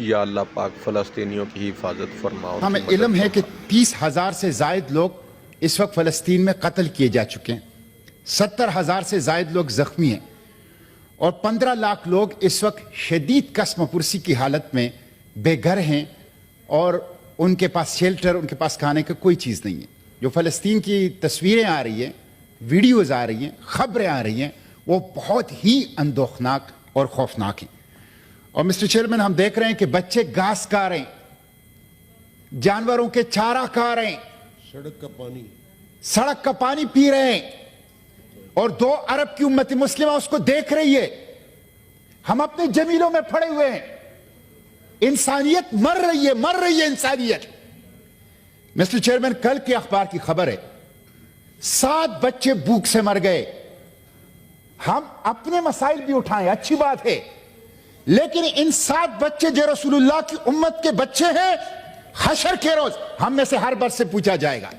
یا اللہ پاک فلسطینیوں کی حفاظت فرماؤ. ہمیں علم ہے کہ 30,000 سے زائد لوگ اس وقت فلسطین میں قتل کیے جا چکے ہیں، 70,000 سے زائد لوگ زخمی ہیں، اور 15 لاکھ لوگ اس وقت شدید قسم پرسی کی حالت میں بے گھر ہیں، اور ان کے پاس شیلٹر، ان کے پاس کھانے کا کوئی چیز نہیں ہے. جو فلسطین کی تصویریں آ رہی ہیں، ویڈیوز آ رہی ہیں، خبریں آ رہی ہیں، وہ بہت ہی اندوہناک اور خوفناک ہیں. اور مسٹر چیئرمین، ہم دیکھ رہے ہیں کہ بچے گھاس کھا رہے ہیں، جانوروں کے چارہ کھا رہے ہیں، سڑک کا پانی پی رہے ہیں، اور 2 ارب کی امت مسلمہ اس کو دیکھ رہی ہے. ہم اپنے جمیلوں میں پڑے ہوئے ہیں. انسانیت مر رہی ہے انسانیت. مسٹر چیئرمین، کل کے اخبار کی خبر ہے 7 بچے بھوک سے مر گئے. ہم اپنے مسائل بھی اٹھائیں، اچھی بات ہے، لیکن ان 7 بچے جو رسول اللہ کی امت کے بچے ہیں، حشر کے روز ہم میں سے ہر بر سے پوچھا جائے گا